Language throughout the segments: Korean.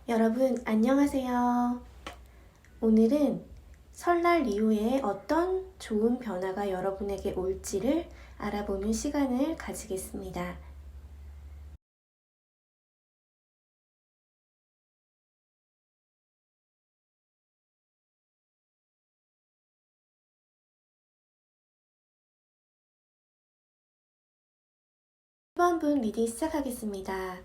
여러분 안녕하세요. 오늘은 설날 이후에 어떤 좋은 변화가 여러분에게 올지를 알아보는 시간을 가지겠습니다. 일 번 분 리딩 시작하겠습니다.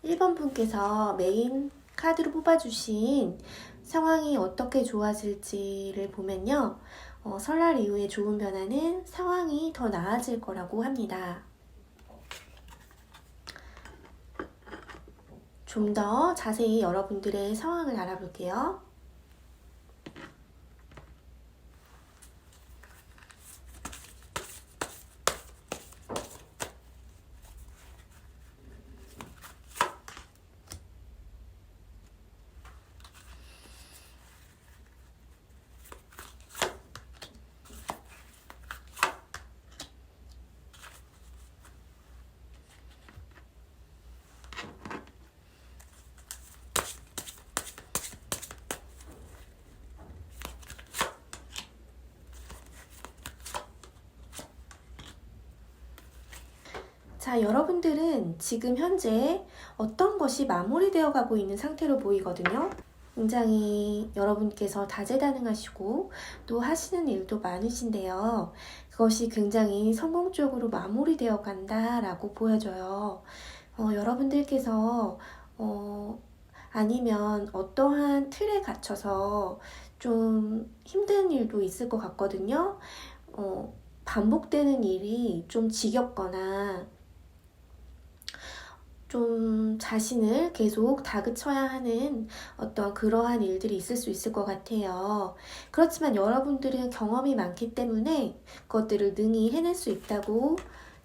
1번 분께서 메인 카드로 뽑아주신 상황이 어떻게 좋아질지를 보면요. 설날 이후에 좋은 변화는 상황이 더 나아질 거라고 합니다. 좀 더 자세히 여러분들의 상황을 알아볼게요. 자, 여러분들은 지금 현재 어떤 것이 마무리되어 가고 있는 상태로 보이거든요. 굉장히 여러분께서 다재다능하시고 또 하시는 일도 많으신데요. 그것이 굉장히 성공적으로 마무리되어 간다라고 보여져요. 여러분들께서 아니면 어떠한 틀에 갇혀서 좀 힘든 일도 있을 것 같거든요. 반복되는 일이 좀 지겹거나 좀 자신을 계속 다그쳐야 하는 어떤 그러한 일들이 있을 수 있을 것 같아요. 그렇지만 여러분들은 경험이 많기 때문에 그것들을 능히 해낼 수 있다고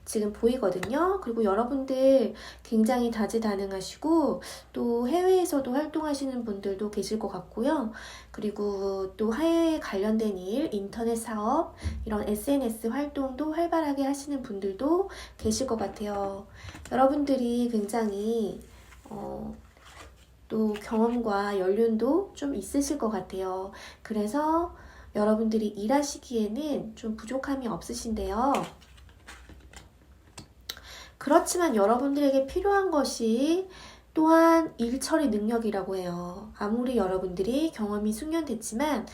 지금 보이거든요. 그리고 여러분들 굉장히 다재다능하시고 또 해외에서도 활동하시는 분들도 계실 것 같고요. 그리고 또 해외에 관련된 일, 인터넷 사업, 이런 SNS 활동도 활발하게 하시는 분들도 계실 것 같아요. 여러분들이 굉장히 또 경험과 연륜도 좀 있으실 것 같아요. 그래서 여러분들이 일하시기에는 좀 부족함이 없으신데요. 그렇지만 여러분들에게 필요한 것이 또한 일 처리 능력이라고 해요. 아무리 여러분들이 경험이 숙련됐지만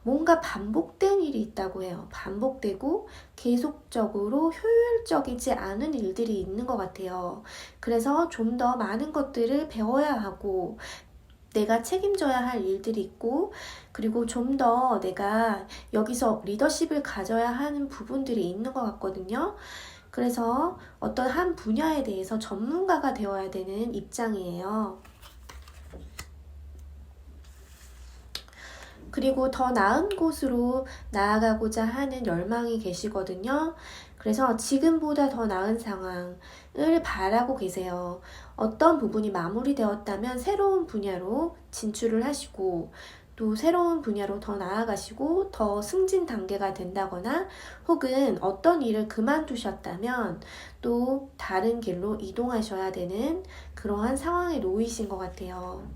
뭔가 반복된 일이 있다고 해요. 반복되고 계속적으로 효율적이지 않은 일들이 있는 것 같아요. 그래서 좀 더 많은 것들을 배워야 하고 내가 책임져야 할 일들이 있고 그리고 좀 더 내가 여기서 리더십을 가져야 하는 부분들이 있는 것 같거든요. 그래서 어떤 한 분야에 대해서 전문가가 되어야 되는 입장이에요. 그리고 더 나은 곳으로 나아가고자 하는 열망이 계시거든요. 그래서 지금보다 더 나은 상황을 바라고 계세요. 어떤 부분이 마무리되었다면 새로운 분야로 진출을 하시고 또 새로운 분야로 더 나아가시고 더 승진 단계가 된다거나 혹은 어떤 일을 그만두셨다면 또 다른 길로 이동하셔야 되는 그러한 상황에 놓이신 것 같아요.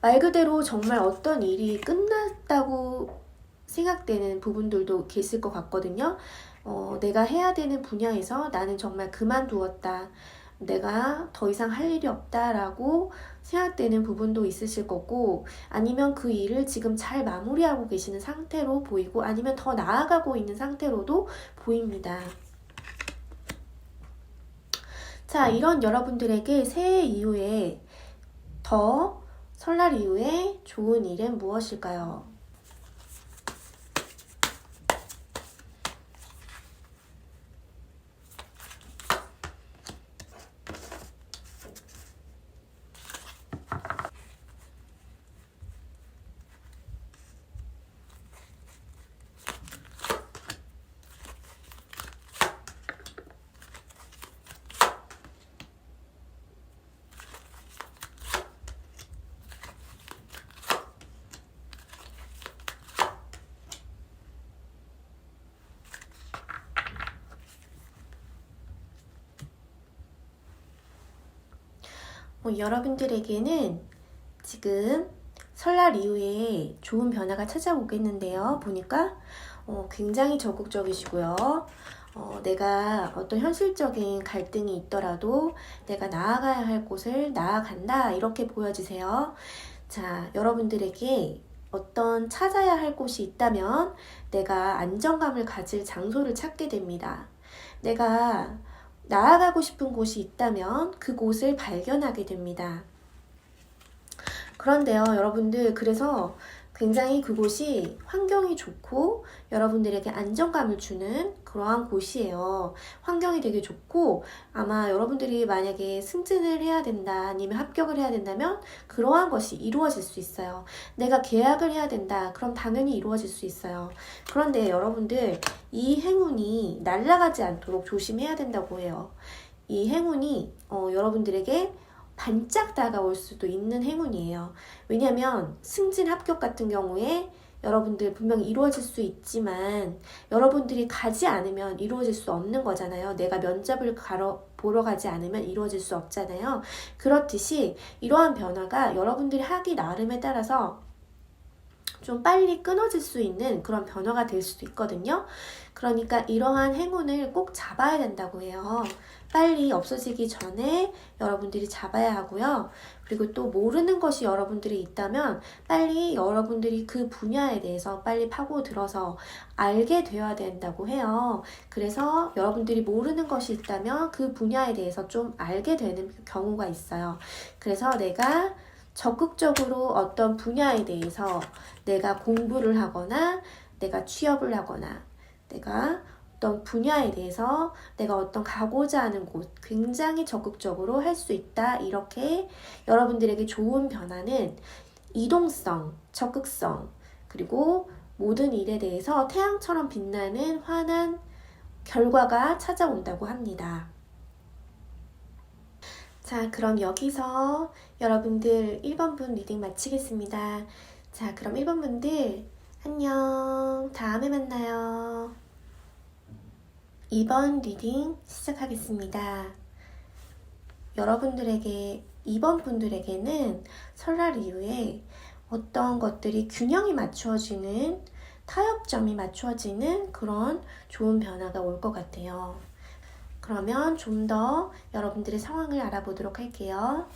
말 그대로 정말 어떤 일이 끝났다고 생각되는 부분들도 계실 것 같거든요. 내가 해야 되는 분야에서 나는 정말 그만두었다. 내가 더 이상 할 일이 없다라고 생각되는 부분도 있으실 거고, 아니면 그 일을 지금 잘 마무리하고 계시는 상태로 보이고, 아니면 더 나아가고 있는 상태로도 보입니다. 자, 이런 여러분들에게 새해 이후에 더 설날 이후에 좋은 일은 무엇일까요? 여러분들에게는 지금 설날 이후에 좋은 변화가 찾아오겠는데요. 보니까 굉장히 적극적이시고요. 내가 어떤 현실적인 갈등이 있더라도 내가 나아가야 할 곳을 나아간다, 이렇게 보여지세요. 자, 여러분들에게 어떤 찾아야 할 곳이 있다면 내가 안정감을 가질 장소를 찾게 됩니다. 내가 나아가고 싶은 곳이 있다면 그곳을 발견하게 됩니다. 그런데요, 여러분들, 그래서 굉장히 그곳이 환경이 좋고 여러분들에게 안정감을 주는 그러한 곳이에요. 환경이 되게 좋고, 아마 여러분들이 만약에 승진을 해야 된다, 아니면 합격을 해야 된다면 그러한 것이 이루어질 수 있어요. 내가 계약을 해야 된다, 그럼 당연히 이루어질 수 있어요. 그런데 여러분들, 이 행운이 날아가지 않도록 조심해야 된다고 해요. 이 행운이 여러분들에게 반짝 다가올 수도 있는 행운이에요. 왜냐하면 승진 합격 같은 경우에 여러분들 분명히 이루어질 수 있지만 여러분들이 가지 않으면 이루어질 수 없는 거잖아요. 내가 면접을 보러 가지 않으면 이루어질 수 없잖아요. 그렇듯이 이러한 변화가 여러분들이 하기 나름에 따라서 좀 빨리 끊어질 수 있는 그런 변화가 될 수도 있거든요. 그러니까 이러한 행운을 꼭 잡아야 된다고 해요. 빨리 없어지기 전에 여러분들이 잡아야 하고요. 그리고 또 모르는 것이 여러분들이 있다면 빨리 여러분들이 그 분야에 대해서 빨리 파고들어서 알게 되어야 된다고 해요. 그래서 여러분들이 모르는 것이 있다면 그 분야에 대해서 좀 알게 되는 경우가 있어요. 그래서 내가 적극적으로 어떤 분야에 대해서 내가 공부를 하거나 내가 취업을 하거나 내가 어떤 분야에 대해서 내가 어떤 가고자 하는 곳 굉장히 적극적으로 할 수 있다. 이렇게 여러분들에게 좋은 변화는 이동성, 적극성, 그리고 모든 일에 대해서 태양처럼 빛나는 환한 결과가 찾아온다고 합니다. 자, 그럼 여기서 여러분들 1번분 리딩 마치겠습니다. 자, 그럼 1번분들 안녕. 다음에 만나요. 2번 리딩 시작하겠습니다. 여러분들에게 2번 분들에게는 설날 이후에 어떤 것들이 균형이 맞추어지는, 타협점이 맞추어지는 그런 좋은 변화가 올 것 같아요. 그러면 좀 더 여러분들의 상황을 알아보도록 할게요.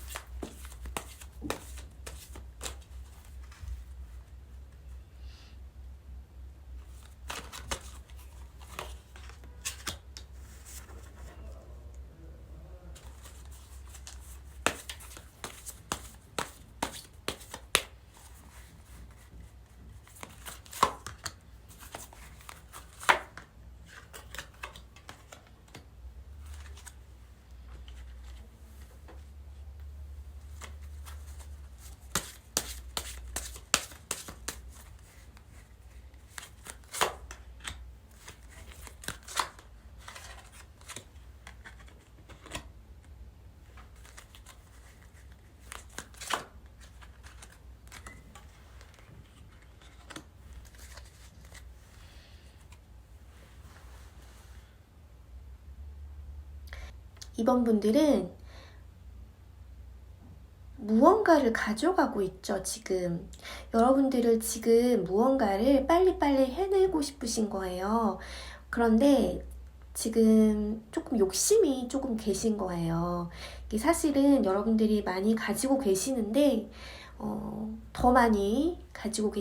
이번 분들은 무언가를 가져가고 있죠, 지금. 여러분들을 지금 무언가를 빨리빨리 해내고 싶으신 거예요. 그런데 지금 조금 욕심이 조금 계신 거예요. 이게 사실은 여러분들이 많이 가지고 계시는데, 더 많이 가지고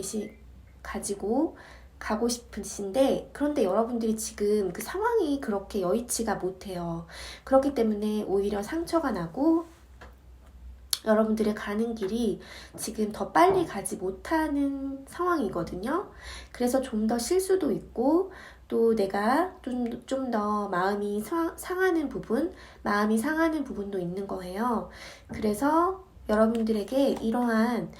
가고 싶으신데, 그런데 여러분들이 지금 그 상황이 그렇게 여의치가 못해요. 그렇기 때문에 오히려 상처가 나고 여러분들의 가는 길이 지금 더 빨리 가지 못하는 상황이거든요. 그래서 좀 더 실수도 있고 또 내가 좀 더 마음이 상하는 부분도 있는 거예요. 그래서 여러분들에게 이러한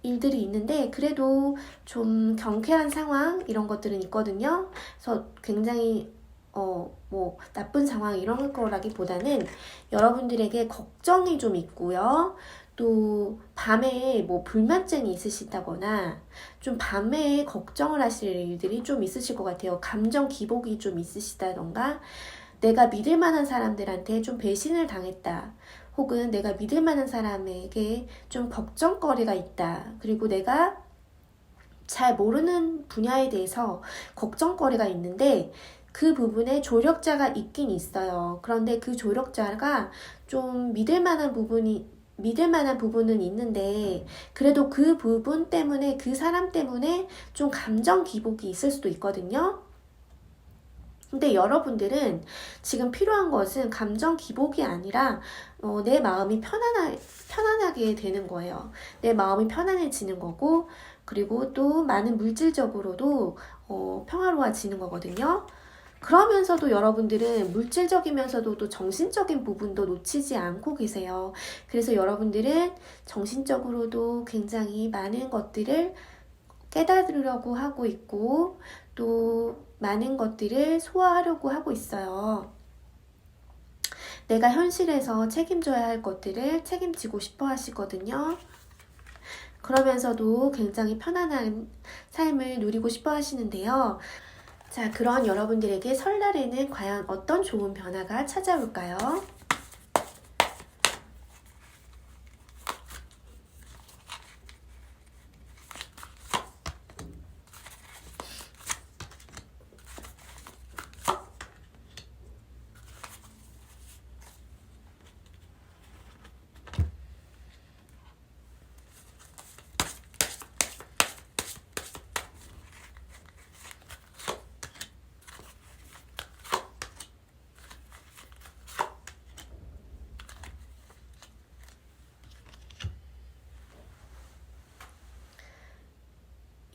일들이 있는데 그래도 좀 경쾌한 상황 이런 것들은 있거든요. 그래서 굉장히 나쁜 상황 이런 거라기보다는 여러분들에게 걱정이 좀 있고요. 또 밤에 불면증이 있으시다거나 좀 밤에 걱정을 하실 일들이 좀 있으실 것 같아요. 감정 기복이 좀 있으시다던가 내가 믿을 만한 사람들한테 좀 배신을 당했다. 혹은 내가 믿을 만한 사람에게 좀 걱정거리가 있다. 그리고 내가 잘 모르는 분야에 대해서 걱정거리가 있는데 그 부분에 조력자가 있긴 있어요. 그런데 그 조력자가 좀 믿을 만한 부분은 있는데 그래도 그 부분 때문에 그 사람 때문에 좀 감정 기복이 있을 수도 있거든요. 근데 여러분들은 지금 필요한 것은 감정 기복이 아니라 내 마음이 편안하게 되는 거예요. 내 마음이 편안해지는 거고 그리고 또 많은 물질적으로도 평화로워지는 거거든요. 그러면서도 여러분들은 물질적이면서도 또 정신적인 부분도 놓치지 않고 계세요. 그래서 여러분들은 정신적으로도 굉장히 많은 것들을 깨달으려고 하고 있고 또 많은 것들을 소화하려고 하고 있어요. 내가 현실에서 책임져야 할 것들을 책임지고 싶어 하시거든요. 그러면서도 굉장히 편안한 삶을 누리고 싶어 하시는데요. 자, 그런 여러분들에게 설날에는 과연 어떤 좋은 변화가 찾아올까요?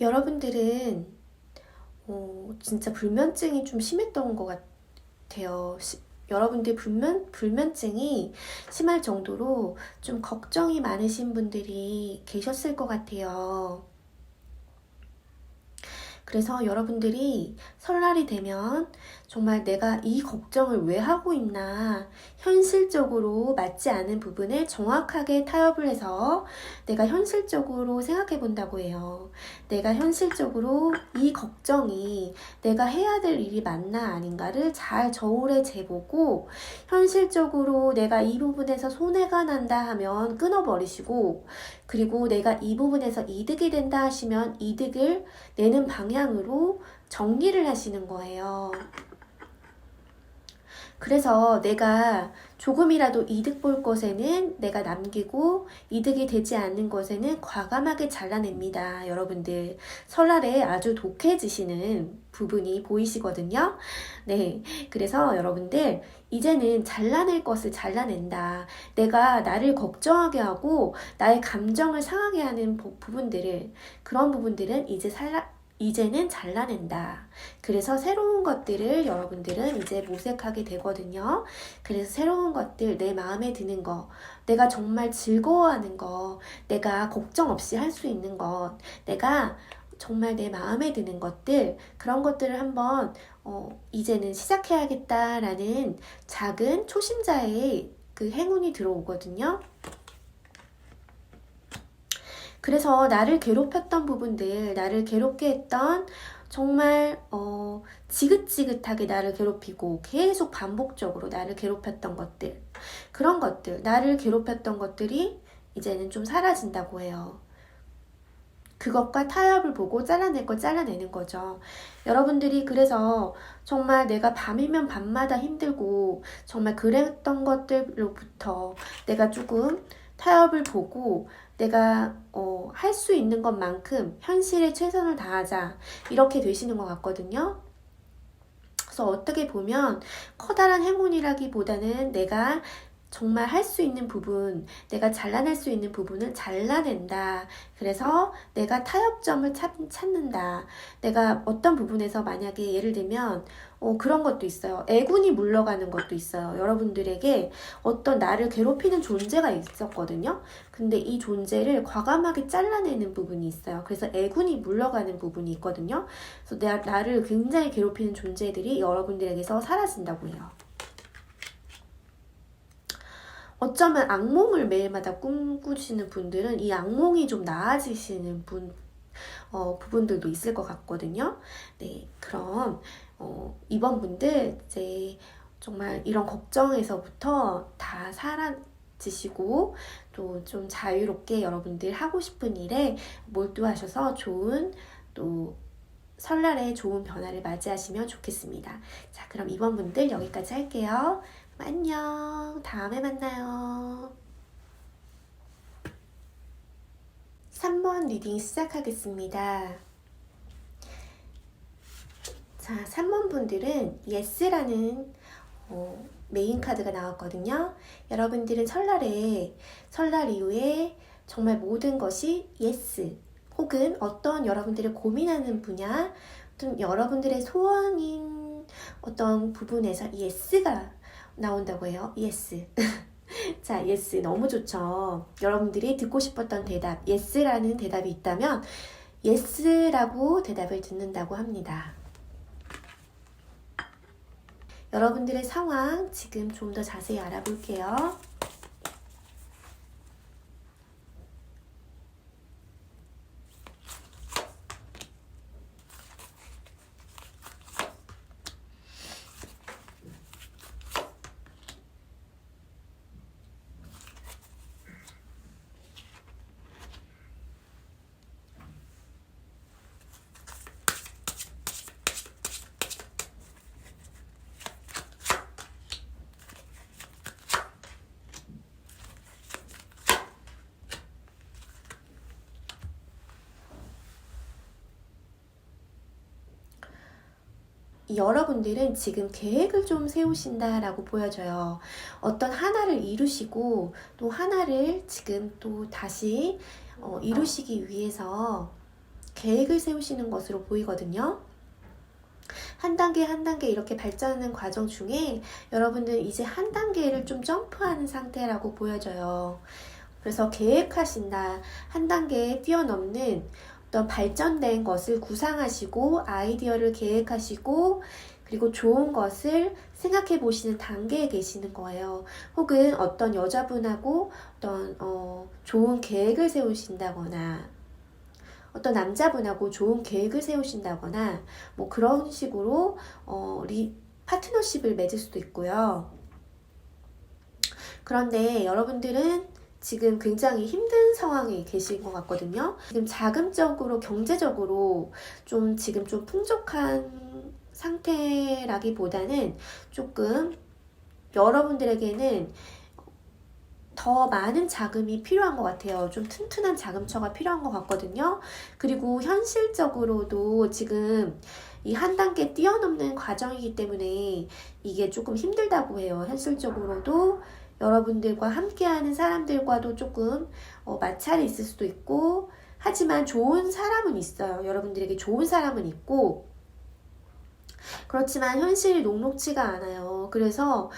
여러분들은 진짜 불면증이 좀 심했던 것 같아요. 여러분들 불면증이 심할 정도로 좀 걱정이 많으신 분들이 계셨을 것 같아요. 그래서 여러분들이 설날이 되면 정말 내가 이 걱정을 왜 하고 있나 현실적으로 맞지 않은 부분을 정확하게 타협을 해서 내가 현실적으로 생각해 본다고 해요. 내가 현실적으로 이 걱정이 내가 해야 될 일이 맞나 아닌가를 잘 저울에 재보고 현실적으로 내가 이 부분에서 손해가 난다 하면 끊어버리시고 그리고 내가 이 부분에서 이득이 된다 하시면 이득을 내는 방향으로 정리를 하시는 거예요. 그래서 내가 조금이라도 이득 볼 것에는 내가 남기고 이득이 되지 않는 것에는 과감하게 잘라냅니다. 여러분들 설날에 아주 독해지시는 부분이 보이시거든요. 네, 그래서 여러분들 이제는 잘라낼 것을 잘라낸다. 내가 나를 걱정하게 하고 나의 감정을 상하게 하는 부분들을 그런 부분들은 이제는 잘라낸다. 그래서 새로운 것들을 여러분들은 이제 모색하게 되거든요. 그래서 새로운 것들, 내 마음에 드는 거, 내가 정말 즐거워하는 거, 내가 걱정 없이 할 수 있는 것, 내가 정말 내 마음에 드는 것들, 그런 것들을 한번 이제는 시작해야겠다라는 작은 초심자의 그 행운이 들어오거든요. 그래서 나를 괴롭혔던 부분들, 나를 괴롭게 했던 정말 지긋지긋하게 나를 괴롭히고 계속 반복적으로 나를 괴롭혔던 것들, 그런 것들, 나를 괴롭혔던 것들이 이제는 좀 사라진다고 해요. 그것과 타협을 보고 잘라낼 걸 잘라내는 거죠. 여러분들이 그래서 정말 내가 밤이면 밤마다 힘들고 정말 그랬던 것들로부터 내가 조금 타협을 보고 내가 할 수 있는 것만큼 현실에 최선을 다하자 이렇게 되시는 것 같거든요. 그래서 어떻게 보면 커다란 행운이라기보다는 내가 정말 할 수 있는 부분, 내가 잘라낼 수 있는 부분은 잘라낸다. 그래서 내가 타협점을 찾는다. 내가 어떤 부분에서 만약에 예를 들면 그런 것도 있어요. 애군이 물러가는 것도 있어요. 여러분들에게 어떤 나를 괴롭히는 존재가 있었거든요. 근데 이 존재를 과감하게 잘라내는 부분이 있어요. 그래서 애군이 물러가는 부분이 있거든요. 그래서 나를 굉장히 괴롭히는 존재들이 여러분들에게서 사라진다고 해요. 어쩌면 악몽을 매일마다 꿈꾸시는 분들은 이 악몽이 좀 나아지시는 부분들도 있을 것 같거든요. 네, 그럼 이번 분들 이제 정말 이런 걱정에서부터 다 사라지시고 또 좀 자유롭게 여러분들 하고 싶은 일에 몰두하셔서 좋은 또 설날에 좋은 변화를 맞이하시면 좋겠습니다. 자, 그럼 이번 분들 여기까지 할게요. 안녕. 다음에 만나요. 3번 리딩 시작하겠습니다. 자, 3번 분들은 Yes라는 메인 카드가 나왔거든요. 여러분들은 설날 이후에 정말 모든 것이 Yes, 혹은 어떤 여러분들이 고민하는 분야, 또 여러분들의 소원인 어떤 부분에서 Yes가 나온다고 해요. Yes. 자, yes 너무 좋죠. 여러분들이 듣고 싶었던 대답, yes라는 대답이 있다면 yes라고 대답을 듣는다고 합니다. 여러분들의 상황 지금 좀 더 자세히 알아볼게요. 여러분들은 지금 계획을 좀 세우신다라고 보여져요. 어떤 하나를 이루시고 또 하나를 지금 또 다시 이루시기 위해서 계획을 세우시는 것으로 보이거든요. 한 단계 한 단계 이렇게 발전하는 과정 중에 여러분들은 이제 한 단계를 좀 점프하는 상태라고 보여져요. 그래서 계획하신다, 한 단계 뛰어넘는 어떤 발전된 것을 구상하시고 아이디어를 계획하시고 그리고 좋은 것을 생각해 보시는 단계에 계시는 거예요. 혹은 어떤 여자분하고 어떤 좋은 계획을 세우신다거나 어떤 남자분하고 좋은 계획을 세우신다거나 뭐 그런 식으로 파트너십을 맺을 수도 있고요. 그런데 여러분들은 지금 굉장히 힘든 상황에 계신 것 같거든요. 지금 자금적으로, 경제적으로 지금 좀 풍족한 상태라기보다는 조금 여러분들에게는 더 많은 자금이 필요한 것 같아요. 좀 튼튼한 자금처가 필요한 것 같거든요. 그리고 현실적으로도 지금 이 한 단계 뛰어넘는 과정이기 때문에 이게 조금 힘들다고 해요. 현실적으로도 여러분들과 함께하는 사람들과도 조금 마찰이 있을 수도 있고, 하지만 좋은 사람은 있어요. 여러분들에게 좋은 사람은 있고, 그렇지만 현실이 녹록지가 않아요. 그래서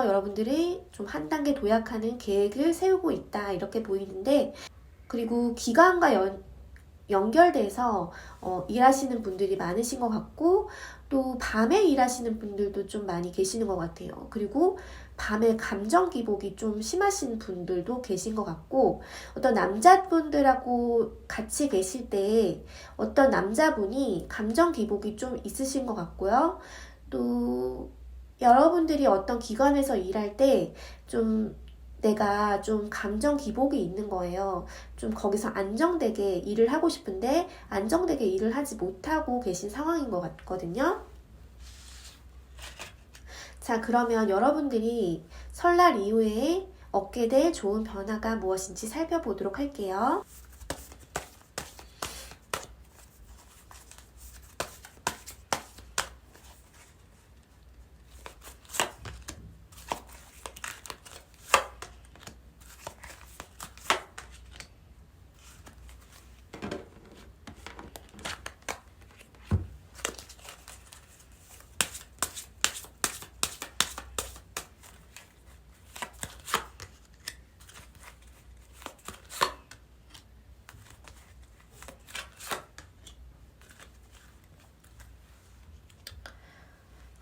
여러분들이 좀 한 단계 도약하는 계획을 세우고 있다, 이렇게 보이는데, 그리고 기관과 연결돼서 일하시는 분들이 많으신 것 같고, 또 밤에 일하시는 분들도 좀 많이 계시는 것 같아요. 그리고 밤에 감정 기복이 좀 심하신 분들도 계신 것 같고, 어떤 남자분들하고 같이 계실 때 어떤 남자분이 감정 기복이 좀 있으신 것 같고요. 또 여러분들이 어떤 기관에서 일할 때 내가 좀 감정 기복이 있는 거예요. 좀 거기서 안정되게 일을 하고 싶은데 안정되게 일을 하지 못하고 계신 상황인 것 같거든요. 자, 그러면 여러분들이 설날 이후에 얻게 될 좋은 변화가 무엇인지 살펴보도록 할게요.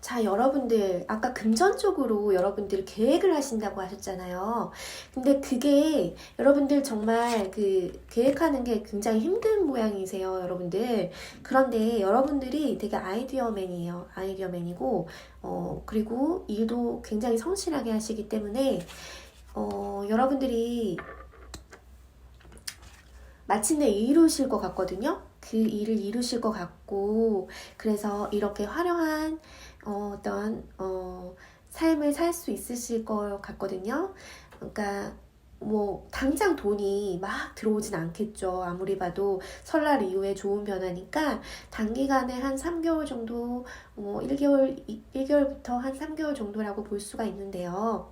자, 여러분들, 아까 금전적으로 여러분들 계획을 하신다고 하셨잖아요. 근데 그게 여러분들 정말 계획하는 게 굉장히 힘든 모양이세요, 여러분들. 그런데 여러분들이 되게 아이디어맨이에요. 아이디어맨이고, 그리고 일도 굉장히 성실하게 하시기 때문에, 여러분들이 마침내 이루실 것 같거든요. 그 일을 이루실 것 같고, 그래서 이렇게 화려한 삶을 살 수 있으실 것 같거든요. 그러니까 뭐 당장 돈이 막 들어오진 않겠죠. 아무리 봐도 설날 이후에 좋은 변화니까 단기간에 한 3개월 정도, 1개월부터 한 3개월 정도라고 볼 수가 있는데요.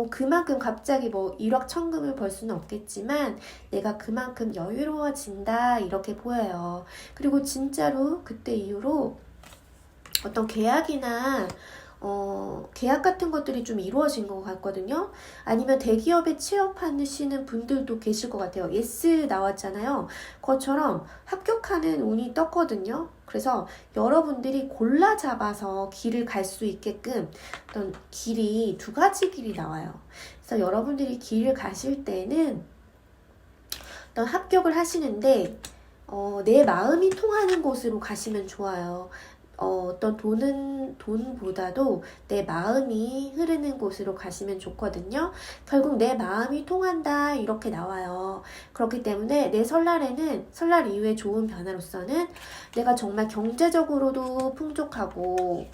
그만큼 갑자기 뭐 1억 천금을 벌 수는 없겠지만 내가 그만큼 여유로워진다 이렇게 보여요. 그리고 진짜로 그때 이후로 어떤 계약이나 계약 같은 것들이 좀 이루어진 것 같거든요. 아니면 대기업에 취업하시는 분들도 계실 것 같아요. 예스 나왔잖아요. 그것처럼 합격하는 운이 떴거든요. 그래서 여러분들이 골라 잡아서 길을 갈 수 있게끔 어떤 길이 두 가지 길이 나와요. 그래서 여러분들이 길을 가실 때는 어떤 합격을 하시는데 내 마음이 통하는 곳으로 가시면 좋아요. 어떤 돈보다도 내 마음이 흐르는 곳으로 가시면 좋거든요. 결국 내 마음이 통한다 이렇게 나와요. 그렇기 때문에 내 설날에는 설날 이후에 좋은 변화로서는 내가 정말 경제적으로도 풍족하고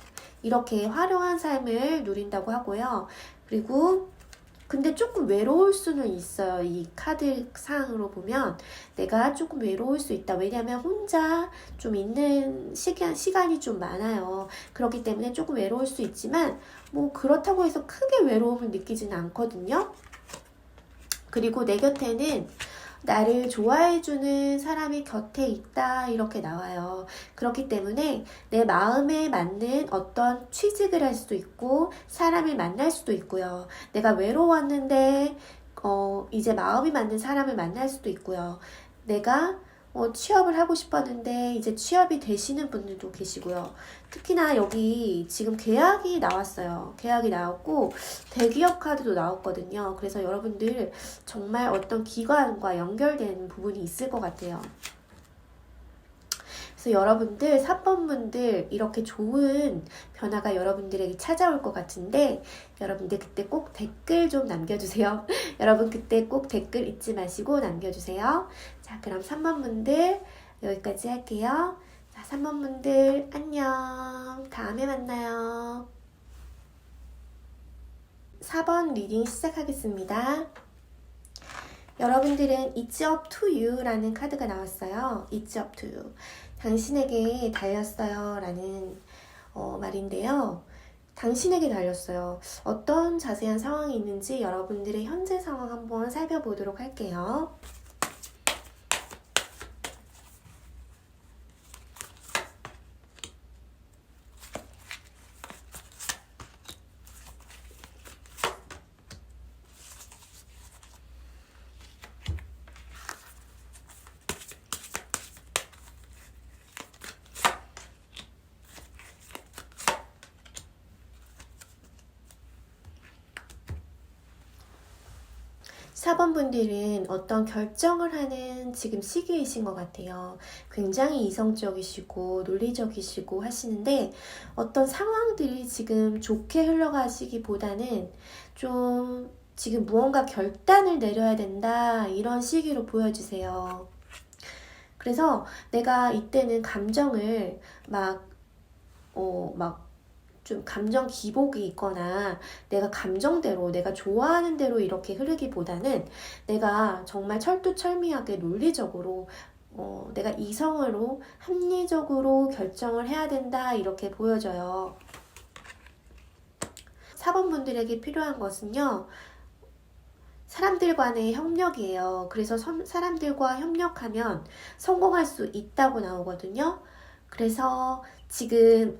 이렇게 화려한 삶을 누린다고 하고요. 그리고 근데 조금 외로울 수는 있어요. 이 카드 상으로 보면 내가 조금 외로울 수 있다. 왜냐면 혼자 좀 있는 시간이 좀 많아요. 그렇기 때문에 조금 외로울 수 있지만 뭐 그렇다고 해서 크게 외로움을 느끼지는 않거든요. 그리고 내 곁에는 나를 좋아해주는 사람이 곁에 있다 이렇게 나와요. 그렇기 때문에 내 마음에 맞는 어떤 취직을 할 수도 있고 사람을 만날 수도 있고요. 내가 외로웠는데 이제 마음이 맞는 사람을 만날 수도 있고요. 내가 취업을 하고 싶었는데 이제 취업이 되시는 분들도 계시고요. 특히나 여기 지금 계약이 나왔어요. 계약이 나왔고 대기업 카드도 나왔거든요. 그래서 여러분들 정말 어떤 기관과 연결되는 부분이 있을 것 같아요. 그래서 여러분들 3번분들 이렇게 좋은 변화가 여러분들에게 찾아올 것 같은데 여러분들 그때 꼭 댓글 좀 남겨주세요. 여러분 그때 꼭 댓글 잊지 마시고 남겨주세요. 자, 그럼 3번분들 여기까지 할게요. 자, 3번분들 안녕. 다음에 만나요. 4번 리딩 시작하겠습니다. 여러분들은 It's up to you라는 카드가 나왔어요. It's up to you. 당신에게 달렸어요 라는 말인데요. 당신에게 달렸어요. 어떤 자세한 상황이 있는지 여러분들의 현재 상황 한번 살펴보도록 할게요. 4번 분들은 어떤 결정을 하는 지금 시기이신 것 같아요. 굉장히 이성적이시고 논리적이시고 하시는데 어떤 상황들이 지금 좋게 흘러가시기보다는 좀 지금 무언가 결단을 내려야 된다 이런 시기로 보여주세요. 그래서 내가 이때는 감정을 좀 감정 기복이 있거나 내가 감정대로 내가 좋아하는 대로 이렇게 흐르기보다는 내가 정말 철두철미하게 논리적으로 내가 이성으로 합리적으로 결정을 해야 된다 이렇게 보여져요. 4번 분들에게 필요한 것은요. 사람들 간의 협력이에요. 그래서 사람들과 협력하면 성공할 수 있다고 나오거든요. 그래서 지금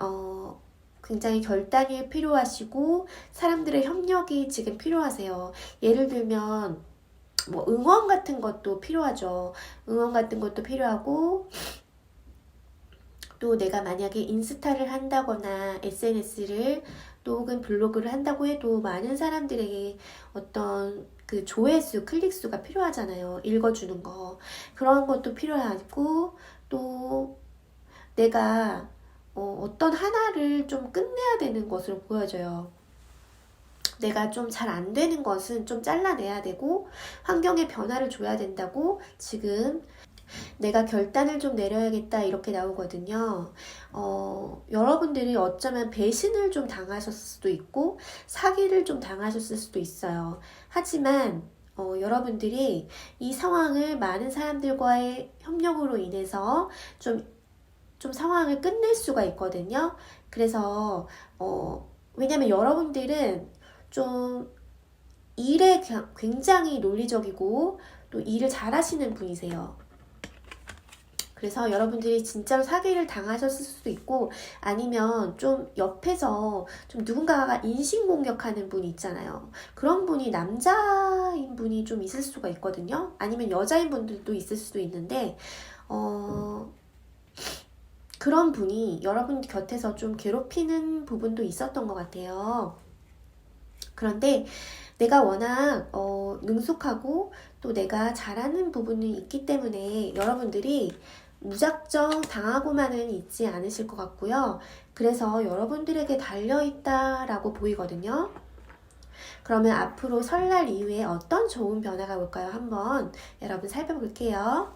굉장히 결단이 필요하시고 사람들의 협력이 지금 필요하세요. 예를 들면 뭐 응원 같은 것도 필요하죠. 응원 같은 것도 필요하고 또 내가 만약에 인스타를 한다거나 SNS를 또 혹은 블로그를 한다고 해도 많은 사람들에게 어떤 그 조회수, 클릭수가 필요하잖아요. 읽어주는 거. 그런 것도 필요하고 또 내가 어떤 하나를 좀 끝내야 되는 것으로 보여져요. 내가 좀 잘 안 되는 것은 좀 잘라내야 되고 환경에 변화를 줘야 된다고 지금 내가 결단을 좀 내려야겠다 이렇게 나오거든요. 여러분들이 어쩌면 배신을 좀 당하셨을 수도 있고 사기를 좀 당하셨을 수도 있어요. 하지만 여러분들이 이 상황을 많은 사람들과의 협력으로 인해서 좀 상황을 끝낼 수가 있거든요. 그래서 왜냐면 여러분들은 좀 일에 굉장히 논리적이고 또 일을 잘하시는 분이세요. 그래서 여러분들이 진짜로 사기를 당하셨을 수도 있고 아니면 좀 옆에서 좀 누군가가 인신공격하는 분이 있잖아요. 그런 분이 남자인 분이 좀 있을 수가 있거든요. 아니면 여자인 분들도 있을 수도 있는데 그런 분이 여러분 곁에서 좀 괴롭히는 부분도 있었던 것 같아요. 그런데 내가 워낙 능숙하고 또 내가 잘하는 부분이 있기 때문에 여러분들이 무작정 당하고만은 있지 않으실 것 같고요. 그래서 여러분들에게 달려있다라고 보이거든요. 그러면 앞으로 설날 이후에 어떤 좋은 변화가 올까요? 한번 여러분 살펴볼게요.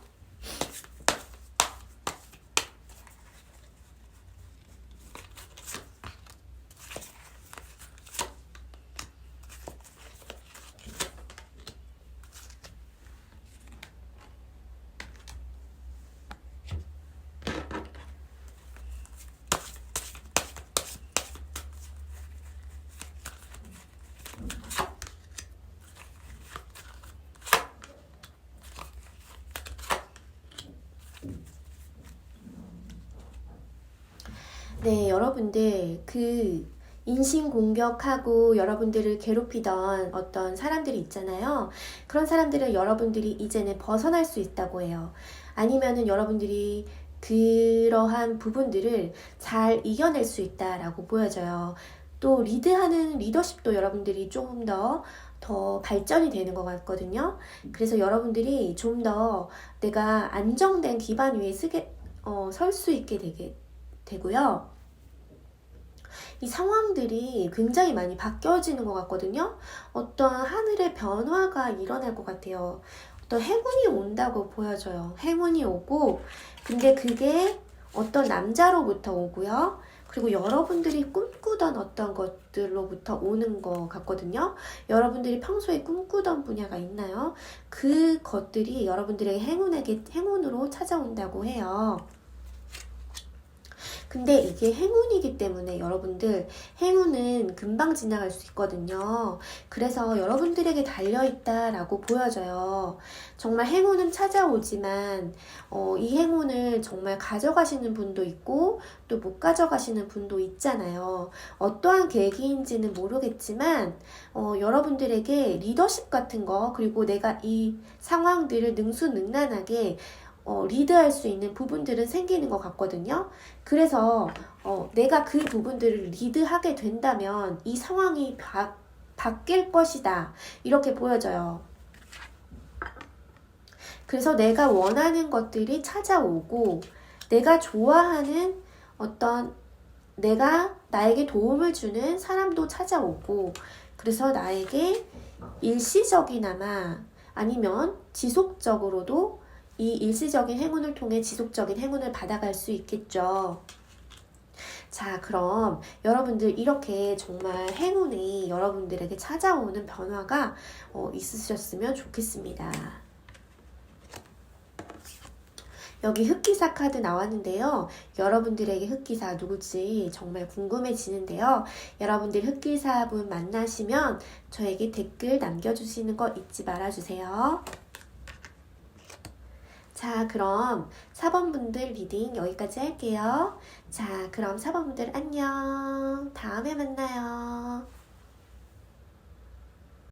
네, 여러분들 인신공격하고 여러분들을 괴롭히던 어떤 사람들이 있잖아요. 그런 사람들은 여러분들이 이제는 벗어날 수 있다고 해요. 아니면은 여러분들이 그러한 부분들을 잘 이겨낼 수 있다라고 보여져요. 또 리드하는 리더십도 여러분들이 조금 더 발전이 되는 것 같거든요. 그래서 여러분들이 좀 더 내가 안정된 기반 위에 설 수 있게 되고요. 이 상황들이 굉장히 많이 바뀌어지는 것 같거든요. 어떤 하늘의 변화가 일어날 것 같아요. 어떤 행운이 온다고 보여져요. 행운이 오고, 근데 그게 어떤 남자로부터 오고요. 그리고 여러분들이 꿈꾸던 어떤 것들로부터 오는 것 같거든요. 여러분들이 평소에 꿈꾸던 분야가 있나요? 그 것들이 여러분들에게 행운으로 찾아온다고 해요. 근데 이게 행운이기 때문에 여러분들 행운은 금방 지나갈 수 있거든요. 그래서 여러분들에게 달려있다라고 보여져요. 정말 행운은 찾아오지만 이 행운을 정말 가져가시는 분도 있고 또 못 가져가시는 분도 있잖아요. 어떠한 계기인지는 모르겠지만 여러분들에게 리더십 같은 거 그리고 내가 이 상황들을 능수능란하게 리드할 수 있는 부분들은 생기는 것 같거든요. 그래서 내가 그 부분들을 리드하게 된다면 이 상황이 바뀔 것이다. 이렇게 보여져요. 그래서 내가 원하는 것들이 찾아오고 내가 좋아하는 어떤 나에게 도움을 주는 사람도 찾아오고 그래서 나에게 일시적이나마 아니면 지속적으로도 이 일시적인 행운을 통해 지속적인 행운을 받아갈 수 있겠죠. 자, 그럼 여러분들 이렇게 정말 행운이 여러분들에게 찾아오는 변화가 있으셨으면 좋겠습니다. 여기 흑기사 카드 나왔는데요. 여러분들에게 흑기사 누굴지 정말 궁금해지는데요. 여러분들 흑기사분 만나시면 저에게 댓글 남겨주시는 거 잊지 말아주세요. 자, 그럼 4번분들 리딩 여기까지 할게요. 자, 그럼 4번분들 안녕. 다음에 만나요.